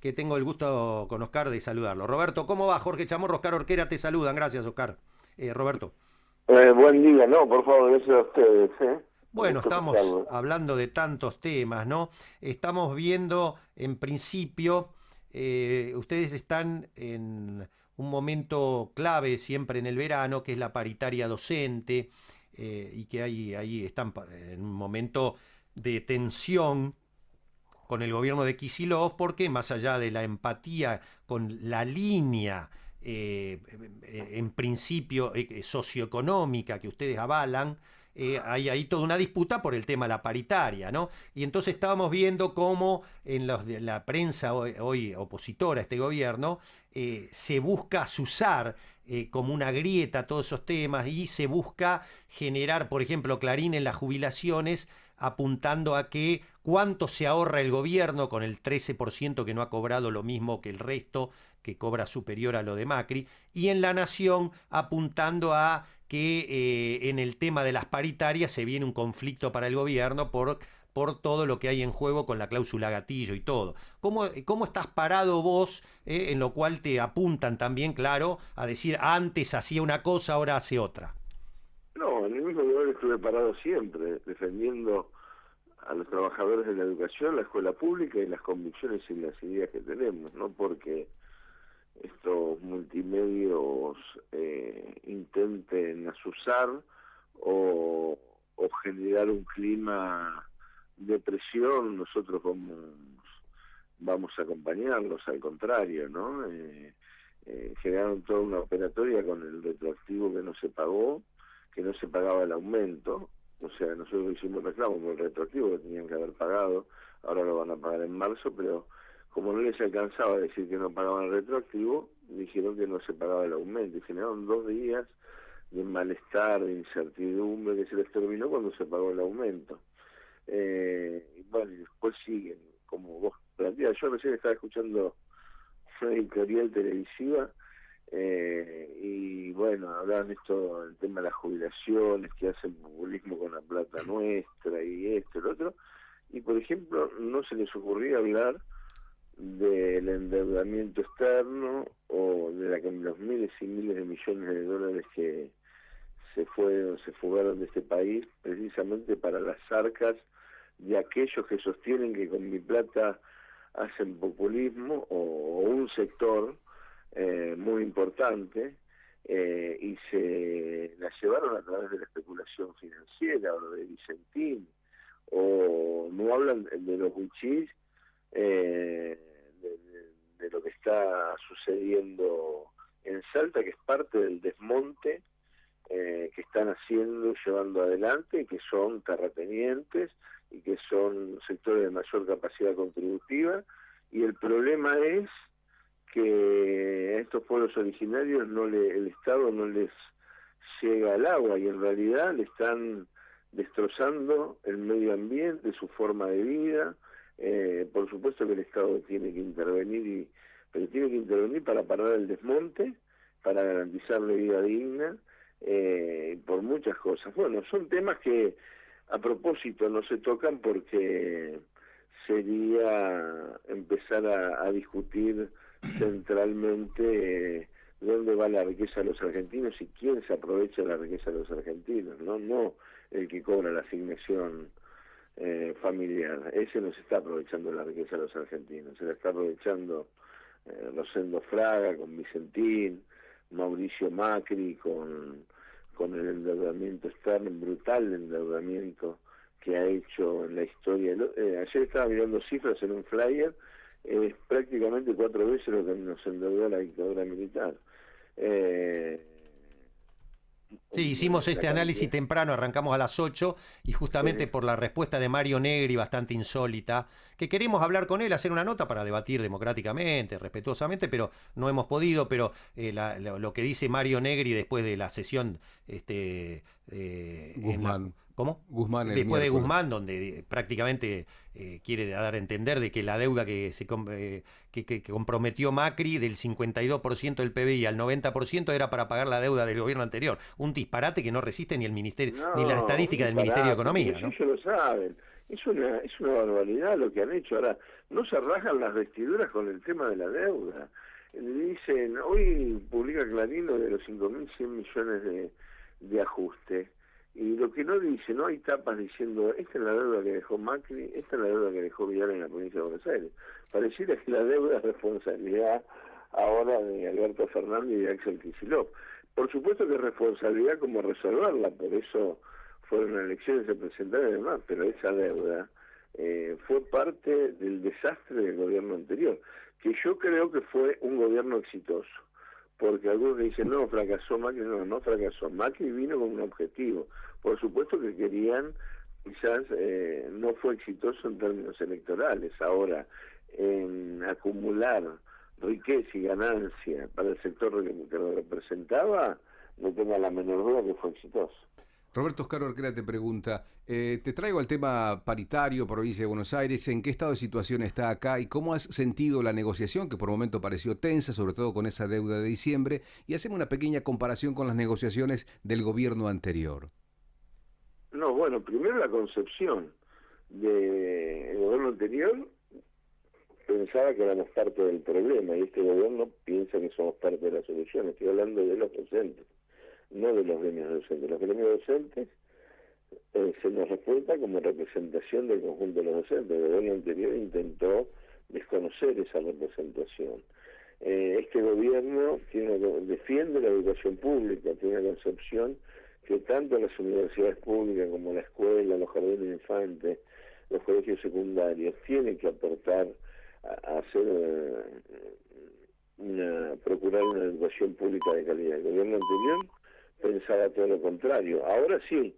que tengo el gusto con Oscar de saludarlo. Roberto, ¿cómo va? Jorge Chamorro, Oscar Orquera te saludan. Gracias, Oscar. Roberto. Buen día, no, por favor, gracias a ustedes, ¿eh? Un Bueno, gusto estamos escucharlos. hablando de tantos temas, ¿no? Estamos viendo, en principio, ustedes están en un momento clave siempre en el verano, que es la paritaria docente, y que ahí están en un momento de tensión con el gobierno de Kicillof, porque más allá de la empatía con la línea, en principio socioeconómica que ustedes avalan, hay ahí toda una disputa por el tema de la paritaria, ¿no? Y entonces estábamos viendo cómo en la prensa hoy opositora a este gobierno se busca azuzar como una grieta todos esos temas y se busca generar, por ejemplo, Clarín en las jubilaciones apuntando a que cuánto se ahorra el gobierno con el 13% que no ha cobrado lo mismo que el resto, que cobra superior a lo de Macri, y en La Nación apuntando a que en el tema de las paritarias se viene un conflicto para el gobierno por todo lo que hay en juego con la cláusula gatillo y todo. ¿Cómo estás parado vos, en lo cual te apuntan también, claro, a decir antes hacía una cosa, ahora hace otra? No, en el mismo lugar estuve parado siempre, defendiendo a los trabajadores de la educación, la escuela pública y las convicciones y las ideas que tenemos, no porque estos multimedios intenten azuzar o generar un clima de presión, nosotros vamos a acompañarlos, al contrario, ¿no? Generaron toda una operatoria con el retroactivo que no se pagó, que no se pagaba el aumento, o sea, nosotros hicimos reclamo por el retroactivo que tenían que haber pagado, ahora lo van a pagar en marzo, pero como no les alcanzaba a decir que no pagaban el retroactivo, dijeron que no se pagaba el aumento, y generaron 2 días de malestar, de incertidumbre, que se les terminó cuando se pagó el aumento. Y bueno, y después siguen, como vos planteas, yo recién estaba escuchando una editorial televisiva, y bueno, hablaban esto, el tema de las jubilaciones, que hacen populismo con la plata nuestra, y esto, el otro, y por ejemplo, no se les ocurría hablar del endeudamiento externo o de los miles y miles de millones de dólares que se fugaron de este país precisamente para las arcas de aquellos que sostienen que con mi plata hacen populismo, o un sector muy importante, y se la llevaron a través de la especulación financiera o de Vicentín, o no hablan de los wichís, de lo que está sucediendo en Salta, que es parte del desmonte que están haciendo y llevando adelante, y que son terratenientes y que son sectores de mayor capacidad contributiva, y el problema es que a estos pueblos originarios el Estado no les llega al agua, y en realidad le están destrozando el medio ambiente, su forma de vida. Por supuesto que el Estado tiene que intervenir, pero tiene que intervenir para parar el desmonte, para garantizarle vida digna, por muchas cosas. Bueno, son temas que a propósito no se tocan porque sería empezar a discutir centralmente dónde va la riqueza de los argentinos y quién se aprovecha de la riqueza de los argentinos, no el que cobra la asignación familiar. Ese no se está aprovechando la riqueza de los argentinos, se la está aprovechando Rosendo Fraga con Vicentín, Mauricio Macri con el endeudamiento externo, brutal endeudamiento que ha hecho en la historia. Ayer estaba mirando cifras en un flyer, es prácticamente 4 veces lo que nos endeudó la dictadura militar. Sí, hicimos La este análisis cantidad. temprano, arrancamos a las 8 y justamente Sí. por la respuesta de Mario Negri, bastante insólita, que queremos hablar con él, hacer una nota para debatir democráticamente, respetuosamente, pero no hemos podido, pero lo que dice Mario Negri después de la sesión en la... Guzmán. ¿Cómo? Guzmán el Después de miércoles. Guzmán, donde prácticamente quiere dar a entender de que la deuda que comprometió Macri del 52% del PBI al 90% era para pagar la deuda del gobierno anterior. Un disparate que no resiste ni el ministerio, ni la No, un estadística del Ministerio de disparate, pero Economía, si ¿no? ellos lo saben. Es una barbaridad lo que han hecho. Ahora, no se rajan las vestiduras con el tema de la deuda. Le dicen, hoy publica Clarín lo de los 5.100 millones de ajuste. Y lo que no dice, no hay tapas diciendo, esta es la deuda que dejó Macri, esta es la deuda que dejó Vidal en la provincia de Buenos Aires. Pareciera que la deuda es responsabilidad ahora de Alberto Fernández y de Axel Kicillof. Por supuesto que es responsabilidad como resolverla, por eso fueron elecciones, se presentaron y demás, pero esa deuda fue parte del desastre del gobierno anterior, que yo creo que fue un gobierno exitoso. Porque algunos dicen, no, fracasó Macri, no fracasó. Macri vino con un objetivo. Por supuesto que querían, quizás no fue exitoso en términos electorales. Ahora, en acumular riqueza y ganancia para el sector que lo representaba, no tenga la menor duda que fue exitoso. Roberto Oscar Orquera te pregunta, te traigo al tema paritario, provincia de Buenos Aires, ¿en qué estado de situación está acá y cómo has sentido la negociación, que por momento pareció tensa, sobre todo con esa deuda de diciembre, y hacemos una pequeña comparación con las negociaciones del gobierno anterior? No, bueno, primero la concepción del gobierno anterior pensaba que éramos parte del problema y este gobierno piensa que somos parte de la solución. Estoy hablando de los docentes, no de los gremios docentes. Los gremios docentes se nos respuesta como representación del conjunto de los docentes. El gobierno anterior intentó desconocer esa representación. Este gobierno defiende la educación pública, tiene la concepción que tanto las universidades públicas como la escuela, los jardines de infantes, los colegios secundarios tienen que aportar a hacer procurar una educación pública de calidad. El gobierno anterior pensaba todo lo contrario. Ahora sí,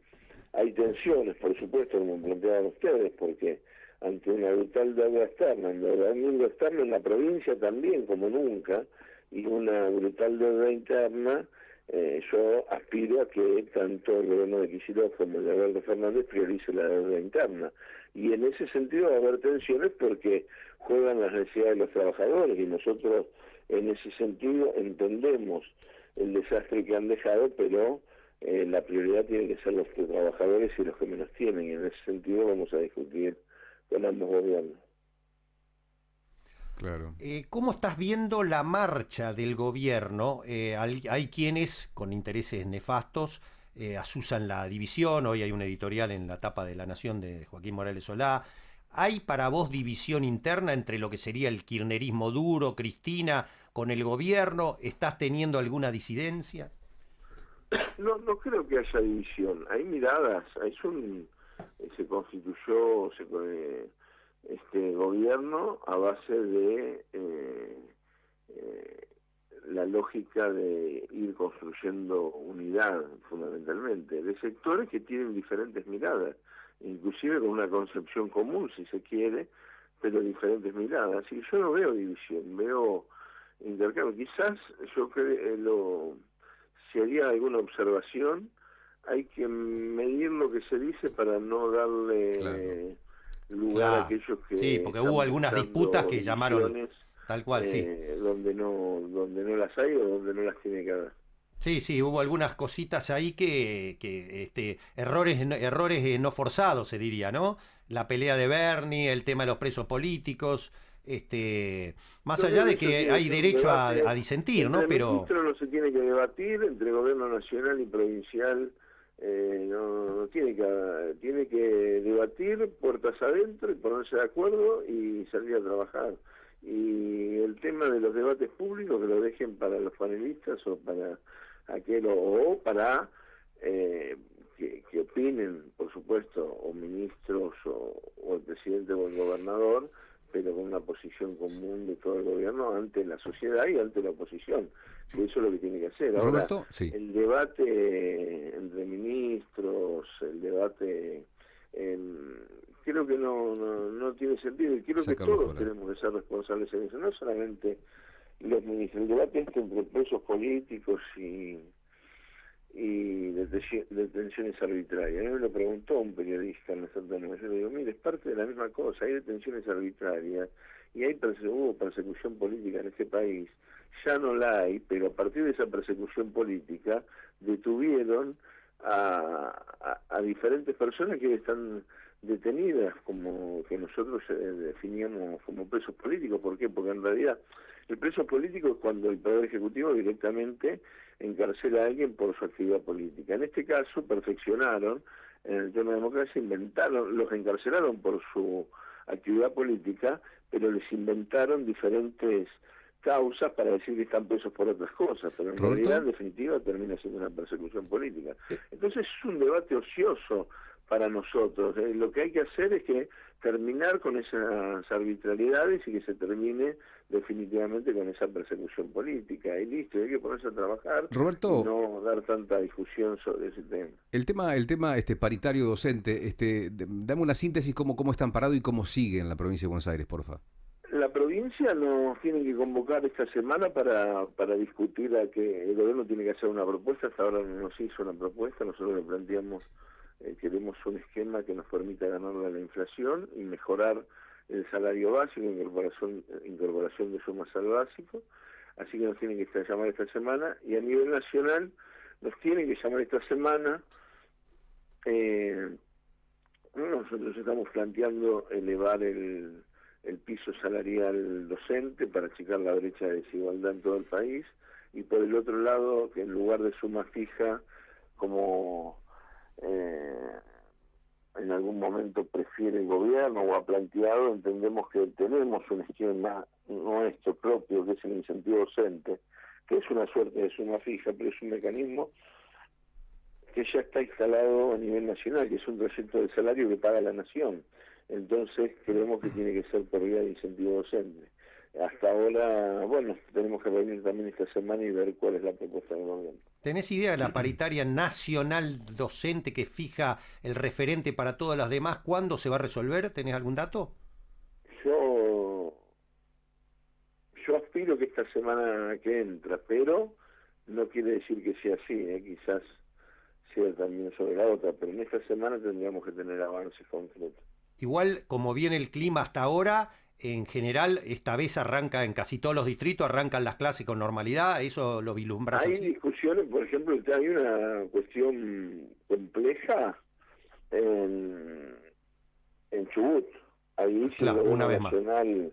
hay tensiones, por supuesto, como planteaban ustedes, porque ante una brutal deuda externa, en la provincia también, como nunca, y una brutal deuda interna, yo aspiro a que tanto el gobierno de Kicillof como el de Alberto Fernández priorice la deuda interna. Y en ese sentido va a haber tensiones porque juegan las necesidades de los trabajadores y nosotros en ese sentido entendemos el desastre que han dejado, pero la prioridad tiene que ser los trabajadores y los que menos tienen, y en ese sentido vamos a discutir con ambos gobiernos. Claro. ¿Cómo estás viendo la marcha del gobierno? Hay quienes con intereses nefastos asusan la división. Hoy hay un editorial en la tapa de La Nación de Joaquín Morales Solá. ¿Hay para vos división interna entre lo que sería el kirchnerismo duro, Cristina, con el gobierno? ¿Estás teniendo alguna disidencia? No creo que haya división. Hay miradas. Se constituyó este gobierno a base de la lógica de ir construyendo unidad, fundamentalmente, de sectores que tienen diferentes miradas, inclusive con una concepción común, si se quiere, pero diferentes miradas. Y yo no veo división, veo intercambio. Quizás yo creo, si haría alguna observación, hay que medir lo que se dice para no darle lugar a aquellos que sí, porque hubo algunas disputas que llamaron tal cual, sí, donde no las hay o donde no las tiene que haber. Sí, hubo algunas cositas ahí que errores no forzados, se diría, ¿no? La pelea de Bernie, el tema de los presos políticos, más allá de que hay derecho a disentir, ¿no? Pero el ministro no se tiene que debatir entre gobierno nacional y provincial. No tiene que debatir puertas adentro y ponerse de acuerdo y salir a trabajar. Y el tema de los debates públicos que lo dejen para los panelistas o para para que opinen, por supuesto, o ministros o el presidente o el gobernador, pero con una posición común de todo el gobierno ante la sociedad y ante la oposición. Y eso es lo que tiene que hacer. Ahora, Roberto, sí. El debate entre ministros, el debate, creo que no tiene sentido, y creo que todos tenemos que ser responsables en eso, no solamente los ministros. El debate entre presos políticos y detenciones arbitrarias. A mí me lo preguntó un periodista en la Santa Nueva. Yo le digo, mire, es parte de la misma cosa. Hay detenciones arbitrarias y hubo persecución política en este país. Ya no la hay, pero a partir de esa persecución política detuvieron a diferentes personas que están detenidas, como que nosotros definíamos como presos políticos. ¿Por qué? Porque en realidad el preso político es cuando el Poder Ejecutivo directamente encarcela a alguien por su actividad política. En este caso perfeccionaron, en el tema de democracia, los encarcelaron por su actividad política, pero les inventaron diferentes causas para decir que están presos por otras cosas, pero en realidad, en definitiva, termina siendo una persecución política. Entonces es un debate ocioso para nosotros. Lo que hay que hacer es que terminar con esas arbitrariedades y que se termine definitivamente con esa persecución política. Y listo, hay que ponerse a trabajar, Roberto, y no dar tanta discusión sobre ese tema. El tema paritario docente, dame una síntesis cómo están parados y cómo sigue en la provincia de Buenos Aires, porfa. La provincia nos tiene que convocar esta semana para discutir a que el gobierno tiene que hacer una propuesta. Hasta ahora no nos hizo una propuesta, nosotros le planteamos, queremos un esquema que nos permita ganarle a la inflación y mejorar el salario básico, incorporación de sumas al básico. Así que nos tienen que llamar esta semana, y a nivel nacional nos tienen que llamar esta semana. Nosotros estamos planteando elevar el piso salarial docente para achicar la brecha de desigualdad en todo el país, y por el otro lado, que en lugar de suma fija, como en algún momento prefiere el gobierno o ha planteado, entendemos que tenemos un esquema nuestro propio, que es el incentivo docente, que es una suerte de suma fija, pero es un mecanismo que ya está instalado a nivel nacional, que es un proyecto de salario que paga la nación. Entonces creemos que tiene que ser por vía de incentivo docente. Hasta ahora, bueno, tenemos que reunir también esta semana y ver cuál es la propuesta del gobierno. ¿Tenés idea de la paritaria nacional docente que fija el referente para todas las demás? ¿Cuándo se va a resolver? ¿Tenés algún dato? Yo aspiro que esta semana que entra, pero no quiere decir que sea así, quizás sea también sobre la otra, pero en esta semana tendríamos que tener avances concretos. Igual, como viene el clima hasta ahora, en general, esta vez arranca en casi todos los distritos, arrancan las clases con normalidad, ¿eso lo vislumbras así? Hay discusiones, por ejemplo, hay una cuestión compleja en Chubut. Ahí sí, claro, una vez nacional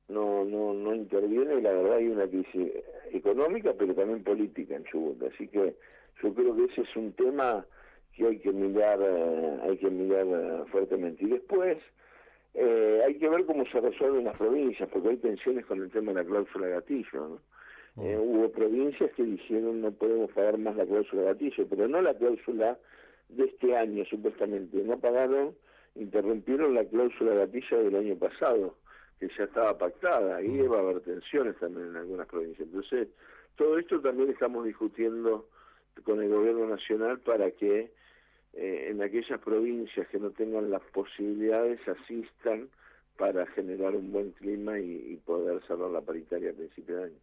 no interviene, y la verdad hay una crisis económica, pero también política en Chubut. Así que yo creo que ese es un tema que hay que mirar fuertemente. Y después hay que ver cómo se resuelven las provincias, porque hay tensiones con el tema de la cláusula gatillo, ¿no? Hubo provincias que dijeron no podemos pagar más la cláusula gatillo, pero no la cláusula de este año, supuestamente. No pagaron, interrumpieron la cláusula gatillo del año pasado, que ya estaba pactada. Ahí va a haber tensiones también en algunas provincias. Entonces, todo esto también estamos discutiendo con el gobierno nacional para que en aquellas provincias que no tengan las posibilidades asistan para generar un buen clima y poder cerrar la paritaria a principio de año.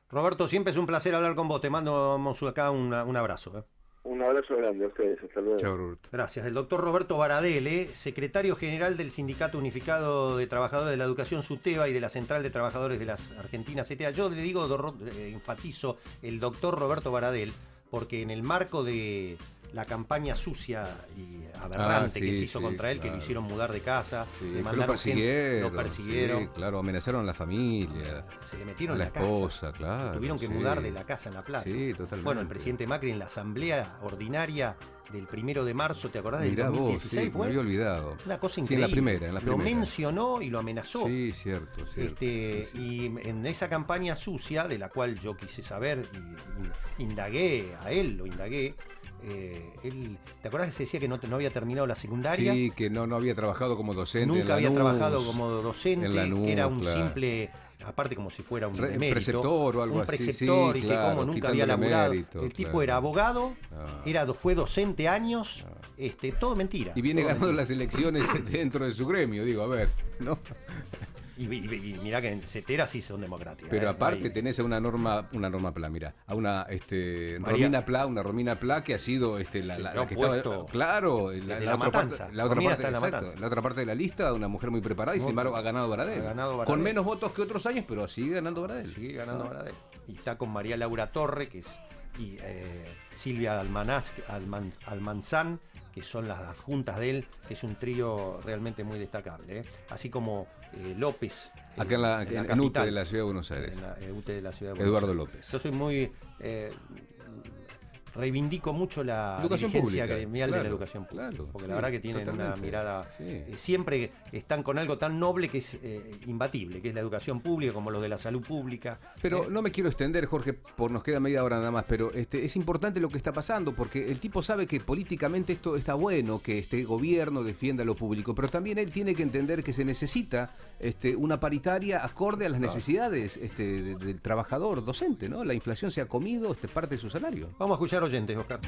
Roberto, siempre es un placer hablar con vos. Te mandamos acá un abrazo. Un abrazo grande a ustedes. Hasta luego. Chao, Roberto. Gracias. El doctor Roberto Baradel, secretario general del Sindicato Unificado de Trabajadores de la Educación, SUTEBA, y de la Central de Trabajadores de las Argentinas, CTA. Yo le digo, enfatizo el doctor Roberto Baradel, porque en el marco de la campaña sucia y aberrante que se hizo contra él, claro, que lo hicieron mudar de casa, le mandaron lo persiguieron. Sí, claro, amenazaron a la familia, se le metieron a la casa, esposa, claro. Se tuvieron que mudar de la casa en La Plata. Sí, totalmente. Bueno, el presidente Macri en la asamblea ordinaria del 1 de marzo, ¿te acordás? Del 2016, sí, me había olvidado. Una cosa increíble. Sí, en la primera. Lo mencionó y lo amenazó. Sí, cierto. Sí. Y en esa campaña sucia, de la cual yo quise saber y lo indagué, ¿te acordás que se decía que no había terminado la secundaria? Sí, que no había trabajado como docente. Nunca había trabajado como docente, que era un claro, simple, aparte como si fuera un preceptor o algo así. Un así. preceptor, Sí, y claro, que como nunca había laburado. Mérito, el tipo era abogado, fue docente años, todo mentira. Y viene ganando mentira. las elecciones dentro de su gremio, digo, a ver, ¿no? Y mirá que en CETERA sí son democráticas. Pero aparte tenés a una Norma Pla, mirá, a una Romina Pla que ha sido la que estaba, claro, la otra parte de la lista, una mujer muy preparada, y sin embargo ha ganado Baradel. Con menos votos que otros años, pero sigue ganando Baradel. Sigue ganando Baradel. Y está con María Laura Torre, que es y Silvia Almanzán, que son las adjuntas de él, que es un trío realmente muy destacable, Así como López. Acá en UTE de la Ciudad de Buenos Aires. En la UTE de la Ciudad de Buenos Eduardo Aires. López. Yo soy muy... reivindico mucho la Educación dirigencia pública, gremial de claro, la educación pública, claro, porque sí, la verdad que tienen una totalmente, mirada, sí. Siempre están con algo tan noble que es imbatible, que es la educación pública, como los de la salud pública. Pero no me quiero extender, Jorge, nos queda media hora nada más, pero es importante lo que está pasando, porque el tipo sabe que políticamente esto está bueno, que este gobierno defienda lo público, pero también él tiene que entender que se necesita una paritaria acorde a las necesidades del trabajador docente, ¿no? La inflación se ha comido parte de su salario. Vamos a escuchar oyentes, Oscar.